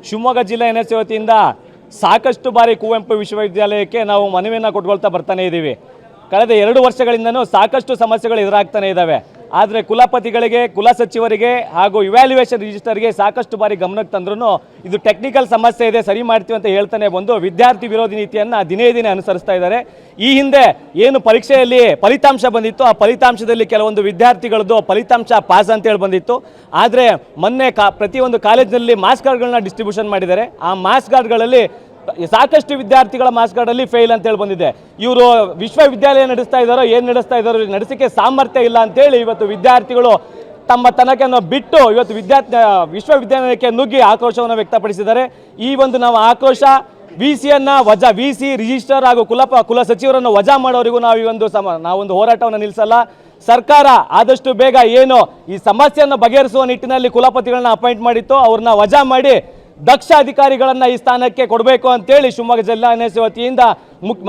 ಶಿವಮೊಗ್ಗ ಜಿಲ್ಲಾ ಎನ್ಎಸ್ಸಿ ವತಿಯಿಂದ ಸಾಕಷ್ಟು ಬಾರಿ ಕುವೆಂಪು ವಿಶ್ವವಿದ್ಯಾಲಯಕ್ಕೆ ನಾವು ಮನವಿಯನ್ನು ಕೊಟ್ಕೊಳ್ತಾ ಬರ್ತಾನೆ ಇದ್ದೀವಿ. ಕಳೆದ 2 ವರ್ಷಗಳಿಂದನೂ ಸಾಕಷ್ಟು ಸಮಸ್ಯೆಗಳು ಎದುರಾಗ್ತಾನೆ ಇದ್ದಾವೆ. ಆದರೆ ಕುಲಪತಿಗಳಿಗೆ, ಕುಲಸಚಿವರಿಗೆ ಹಾಗೂ ಇವ್ಯಾಲ್ಯೂಯೇಷನ್ ರಿಜಿಸ್ಟರ್ಗೆ ಸಾಕಷ್ಟು ಬಾರಿ ಗಮನಕ್ಕೆ ತಂದ್ರೂ ಇದು ಟೆಕ್ನಿಕಲ್ ಸಮಸ್ಯೆ ಇದೆ, ಸರಿ ಮಾಡ್ತೀವಿ ಅಂತ ಹೇಳ್ತಾನೆ ಬಂದು ವಿದ್ಯಾರ್ಥಿ ವಿರೋಧಿ ನೀತಿಯನ್ನು ದಿನೇ ದಿನೇ ಅನುಸರಿಸ್ತಾ ಇದ್ದಾರೆ. ಈ ಹಿಂದೆ ಏನು ಪರೀಕ್ಷೆಯಲ್ಲಿ ಫಲಿತಾಂಶ ಬಂದಿತ್ತು, ಆ ಫಲಿತಾಂಶದಲ್ಲಿ ಕೆಲವೊಂದು ವಿದ್ಯಾರ್ಥಿಗಳದ್ದು ಫಲಿತಾಂಶ ಪಾಸ್ ಅಂತೇಳಿ ಬಂದಿತ್ತು. ಆದರೆ ಮೊನ್ನೆ ಪ್ರತಿಯೊಂದು ಕಾಲೇಜಿನಲ್ಲಿ ಮಾಸ್ ಕಾರ್ಡ್ಗಳನ್ನ ಡಿಸ್ಟ್ರಿಬ್ಯೂಷನ್ ಮಾಡಿದ್ದಾರೆ. ಆ ಮಾಸ್ ಕಾರ್ಡ್ಗಳಲ್ಲಿ ಸಾಕಷ್ಟು ವಿದ್ಯಾರ್ಥಿಗಳ ಮಾಸ್ ಕಾರ್ಡಲ್ಲಿ ಫೇಲ್ ಅಂತೇಳಿ ಬಂದಿದೆ. ಇವರು ವಿಶ್ವವಿದ್ಯಾಲಯ ನಡೆಸ್ತಾ ಇದ್ದಾರೋ ಏನು ನಡೆಸ್ತಾ ಇದ್ದಾರೋ ನಡೆಸೋಕ್ಕೆ ಸಾಮರ್ಥ್ಯ ಇಲ್ಲ ಅಂತೇಳಿ ಇವತ್ತು ವಿದ್ಯಾರ್ಥಿಗಳು ತಮ್ಮ ತನಕನ್ನು ಬಿಟ್ಟು ಇವತ್ತು ವಿಶ್ವವಿದ್ಯಾಲಯಕ್ಕೆ ನುಗ್ಗಿ ಆಕ್ರೋಶವನ್ನು ವ್ಯಕ್ತಪಡಿಸಿದ್ದಾರೆ. ಈ ಒಂದು ನಾವು ಆಕ್ರೋಶ ವಿ ಸಿ ರಿಜಿಸ್ಟರ್ ಹಾಗೂ ಕುಲ ಸಚಿವರನ್ನು ವಜಾ ಮಾಡೋರಿಗೂ ನಾವು ಈ ಒಂದು ನಾವೊಂದು ಹೋರಾಟವನ್ನು ನಿಲ್ಲಿಸಲ್ಲ. ಸರ್ಕಾರ ಆದಷ್ಟು ಬೇಗ ಏನು ಈ ಸಮಸ್ಯೆಯನ್ನು ಬಗೆಹರಿಸುವ ನಿಟ್ಟಿನಲ್ಲಿ ಕುಲಪತಿಗಳನ್ನ ಅಪಾಯಿಂಟ್ ಮಾಡಿತ್ತು, ಅವ್ರನ್ನ ವಜಾ ಮಾಡಿ ದಕ್ಷ ಅಧಿಕಾರಿಗಳನ್ನ ಈ ಸ್ಥಾನಕ್ಕೆ ಕೊಡಬೇಕು ಅಂತೇಳಿ ಶಿವಮೊಗ್ಗ ಜಿಲ್ಲಾ ಎನ್ಎಸ್ಸಿ ವತಿಯಿಂದ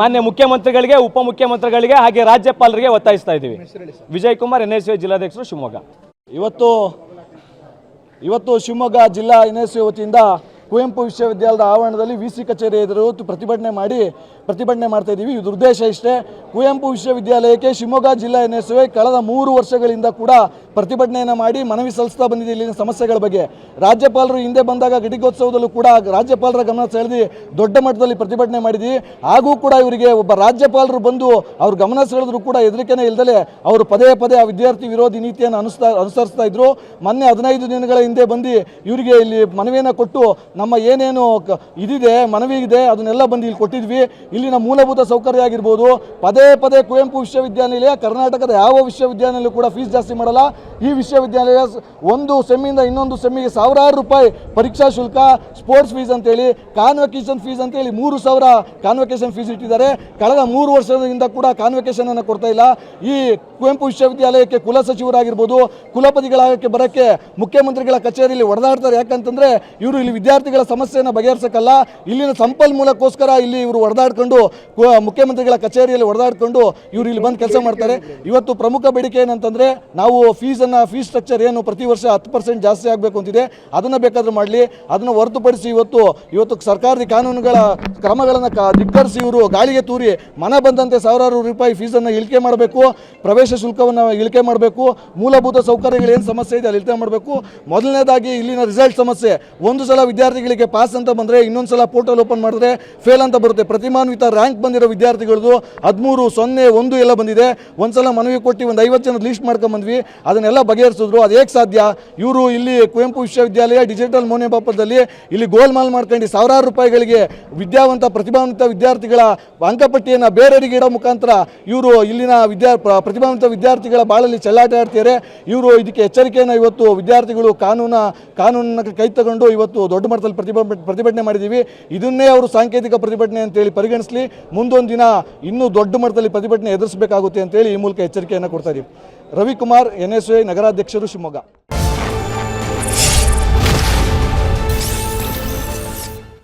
ಮಾನ್ಯ ಮುಖ್ಯಮಂತ್ರಿಗಳಿಗೆ, ಉಪಮುಖ್ಯಮಂತ್ರಿಗಳಿಗೆ ಹಾಗೆ ರಾಜ್ಯಪಾಲರಿಗೆ ಒತ್ತಾಯಿಸ್ತಾ ಇದ್ದೀವಿ. ವಿಜಯ್ ಕುಮಾರ್, ಎನ್ಎಸ್ಸಿ ಜಿಲ್ಲಾಧ್ಯಕ್ಷರು, ಶಿವಮೊಗ್ಗ. ಇವತ್ತು ಶಿವಮೊಗ್ಗ ಜಿಲ್ಲಾ ಎನ್ಎಸ್ಸಿ ವತಿಯಿಂದ ಕುವೆಂಪು ವಿಶ್ವವಿದ್ಯಾಲಯದ ಆವರಣದಲ್ಲಿ ವಿ.ಸಿ ಕಚೇರಿ ಎದುರು ಪ್ರತಿಭಟನೆ ಮಾಡ್ತಾ ಇದ್ದೀವಿ. ಇದು ಉದ್ದೇಶ ಇಷ್ಟೇ, ಕುವೆಂಪು ವಿಶ್ವವಿದ್ಯಾಲಯಕ್ಕೆ ಶಿವಮೊಗ್ಗ ಜಿಲ್ಲಾ ಎನ್ಎಸ್ಸಿ ಕಳೆದ 3 ವರ್ಷಗಳಿಂದ ಕೂಡ ಪ್ರತಿಭಟನೆಯನ್ನು ಮಾಡಿ ಮನವಿ ಸಲ್ಲಿಸ್ತಾ ಬಂದಿದೆ ಇಲ್ಲಿನ ಸಮಸ್ಯೆಗಳ ಬಗ್ಗೆ. ರಾಜ್ಯಪಾಲರು ಹಿಂದೆ ಬಂದಾಗ ಘಟಿಕೋತ್ಸವದಲ್ಲೂ ಕೂಡ ರಾಜ್ಯಪಾಲರ ಗಮನ ಸೆಳೆದು ದೊಡ್ಡ ಮಟ್ಟದಲ್ಲಿ ಪ್ರತಿಭಟನೆ ಮಾಡಿದ್ವಿ. ಹಾಗೂ ಕೂಡ ಇವರಿಗೆ ಒಬ್ಬ ರಾಜ್ಯಪಾಲರು ಬಂದು ಅವ್ರ ಗಮನ ಸೆಳೆದ್ರು ಕೂಡ ಹೆದರಿಕೆನೇ ಇಲ್ಲದಲೇ ಅವರು ಪದೇ ಆ ವಿದ್ಯಾರ್ಥಿ ವಿರೋಧಿ ನೀತಿಯನ್ನು ಅನುಸರಿಸ್ತಾ ಇದ್ರು. ಮೊನ್ನೆ 15 ದಿನಗಳ ಹಿಂದೆ ಬಂದು ಇವರಿಗೆ ಇಲ್ಲಿ ಮನವಿಯನ್ನು ಕೊಟ್ಟು ನಮ್ಮ ಏನೇನು ಇದಿದೆ ಮನವಿ ಇದೆ ಅದನ್ನೆಲ್ಲ ಬಂದು ಇಲ್ಲಿ ಕೊಟ್ಟಿದ್ವಿ. ಇಲ್ಲಿನ ಮೂಲಭೂತ ಸೌಕರ್ಯ ಆಗಿರ್ಬೋದು, ಪದೇ ಕುವೆಂಪು ವಿಶ್ವವಿದ್ಯಾನಿಲಯ ಕರ್ನಾಟಕದ ಯಾವ ವಿಶ್ವವಿದ್ಯಾನಿಲಯ ಕೂಡ ಫೀಸ್ ಜಾಸ್ತಿ ಮಾಡಲ್ಲ. ಈ ವಿಶ್ವವಿದ್ಯಾಲಯ ಒಂದು ಸೆಮ್ಮಿಂದ ಇನ್ನೊಂದು ಸೆಮ್ಮಿಗೆ ಸಾವಿರಾರು ರೂಪಾಯಿ ಪರೀಕ್ಷಾ ಶುಲ್ಕ, ಸ್ಪೋರ್ಟ್ಸ್ ಫೀಸ್ ಅಂತೇಳಿ, ಕಾನ್ವೊಕೇಶನ್ ಫೀಸ್ ಅಂತೇಳಿ 3,000 ಕಾನ್ವೊಕೇಶನ್ ಫೀಸ್ ಇಟ್ಟಿದ್ದಾರೆ. ಕಳೆದ 3 ವರ್ಷದಿಂದ ಕೂಡ ಕಾನ್ವೊಕೇಶನ್ ಅನ್ನು ಕೊಡ್ತಾ ಇಲ್ಲ. ಈ ಕುವೆಂಪು ವಿಶ್ವವಿದ್ಯಾಲಯಕ್ಕೆ ಕುಲ ಸಚಿವರಾಗಿರ್ಬೋದು, ಕುಲಪತಿಗಳಾಗಕ್ಕೆ ಬರೋಕ್ಕೆ ಮುಖ್ಯಮಂತ್ರಿಗಳ ಕಚೇರಿಯಲ್ಲಿ ಹೊಡೆದಾಡ್ತಾರೆ. ಯಾಕಂತಂದರೆ ಇವರು ಇಲ್ಲಿ ವಿದ್ಯಾರ್ಥಿಗಳ ಸಮಸ್ಯೆಯನ್ನು ಬಗೆಹರಿಸಕ್ಕಲ್ಲ, ಇಲ್ಲಿನ ಸಂಪನ್ಮೂಲಕ್ಕೋಸ್ಕರ ಇಲ್ಲಿ ಇವರು ಹೊಡೆದಾಡ್ಕೊಂಡು ಮುಖ್ಯಮಂತ್ರಿಗಳ ಕಚೇರಿಯಲ್ಲಿ ಹೊಡೆದಾಡ್ಕೊಂಡು ಇವರು ಇಲ್ಲಿ ಬಂದು ಕೆಲಸ ಮಾಡ್ತಾರೆ. ಇವತ್ತು ಪ್ರಮುಖ ಬೇಡಿಕೆ ಏನಂತಂದರೆ ನಾವು ಫೀಸ್ ಸ್ಟ್ರಕ್ಚರ್ ಏನು ಪ್ರತಿ ವರ್ಷ 10% ಜಾಸ್ತಿ ಆಗಬೇಕು ಅಂತಿದೆ, ಅದನ್ನು ಬೇಕಾದರೂ ಮಾಡಲಿ. ಅದನ್ನು ಹೊರತುಪಡಿಸಿ ಇವತ್ತು ಸರ್ಕಾರದ ಕಾನೂನುಗಳ ಕ್ರಮಗಳನ್ನು ಧಿಕ್ಕರಿಸಿ ಇವರು ಗಾಳಿಗೆ ತೂರಿ ಮನ ಬಂದಂತೆ ಸಾವಿರಾರು ರೂಪಾಯಿ ಫೀಸನ್ನು ಇಳಿಕೆ ಮಾಡಬೇಕು, ಪ್ರವೇಶ ಶುಲ್ಕವನ್ನು ಇಳಿಕೆ ಮಾಡಬೇಕು, ಮೂಲಭೂತ ಸೌಕರ್ಯಗಳು ಏನು ಸಮಸ್ಯೆ ಇದೆ ಅಲ್ಲಿ ಇಳಿಕೆ ಮಾಡಬೇಕು. ಮೊದಲನೇದಾಗಿ ಇಲ್ಲಿನ ರಿಸಲ್ಟ್ ಸಮಸ್ಯೆ. ಒಂದು ಸಲ ವಿದ್ಯಾರ್ಥಿಗಳಿಗೆ ಪಾಸ್ ಅಂತ ಬಂದರೆ ಇನ್ನೊಂದು ಸಲ ಪೋರ್ಟಲ್ ಓಪನ್ ಮಾಡಿದ್ರೆ ಫೇಲ್ ಅಂತ ಬರುತ್ತೆ. ಪ್ರತಿಮಾನ್ವಿತ ರ್ಯಾಂಕ್ ಬಂದಿರೋ ವಿದ್ಯಾರ್ಥಿಗಳದ್ದು 13, 0, 1 ಎಲ್ಲ ಬಂದಿದೆ. ಒಂದ್ಸಲ ಮನವಿ ಕೊಟ್ಟು ಒಂದು 50 ಜನ ಲೀಸ್ಟ್ ಮಾಡ್ಕೊಂಡ್ಬಂದ್ವಿ, ಅದನ್ನೆಲ್ಲ ಬಗೆಹರಿಸಿದ್ರು. ಅದು ಹೇಗೆ ಸಾಧ್ಯ? ಇವರು ಇಲ್ಲಿ ಕುವೆಂಪು ವಿಶ್ವವಿದ್ಯಾಲಯ ಡಿಜಿಟಲ್ ಮೌಲ್ಯಮಾಪನದಲ್ಲಿ ಇಲ್ಲಿ ಗೋಲ್ಮಾಲ್ ಮಾಡ್ಕೊಂಡು ಸಾವಿರಾರು ರೂಪಾಯಿಗಳಿಗೆ ಪ್ರತಿಭಾನ್ವಿತ ವಿದ್ಯಾರ್ಥಿಗಳ ಅಂಕಪಟ್ಟಿಯನ್ನು ಬೇರೆಯವರಿಗೆ ಇಡೋ ಮುಖಾಂತರ ಇವರು ಇಲ್ಲಿನ ಪ್ರತಿಭಾನ್ವಿತ ವಿದ್ಯಾರ್ಥಿಗಳ ಬಾಳಲ್ಲಿ ಚೆಲ್ಲಾಟ ಆಡ್ತಾರೆ. ಇವರು ಇದಕ್ಕೆ ಎಚ್ಚರಿಕೆಯನ್ನು ಇವತ್ತು ವಿದ್ಯಾರ್ಥಿಗಳು ಕಾನೂನನ್ನು ಕೈ ತಗೊಂಡು ಇವತ್ತು ದೊಡ್ಡ ಮಟ್ಟದಲ್ಲಿ ಪ್ರತಿಭಟನೆ ಮಾಡಿದ್ದೀವಿ. ಇದನ್ನೇ ಅವರು ಸಾಂಕೇತಿಕ ಪ್ರತಿಭಟನೆ ಅಂತೇಳಿ ಪರಿಗಣಿಸಲಿ. ಮುಂದೊಂದು ದಿನ ಇನ್ನೂ ದೊಡ್ಡ ಮಟ್ಟದಲ್ಲಿ ಪ್ರತಿಭಟನೆ ಎದುರಿಸಬೇಕಾಗುತ್ತೆ ಅಂತೇಳಿ ಈ ಮೂಲಕ ಎಚ್ಚರಿಕೆಯನ್ನು ಕೊಡ್ತಾ ಇದ್ದೀವಿ. ರವಿಕುಮಾರ್, ಎನ್ಎಸ್ಸಿ ನಗರಾಧ್ಯಕ್ಷರು, ಶಿವಮೊಗ್ಗ.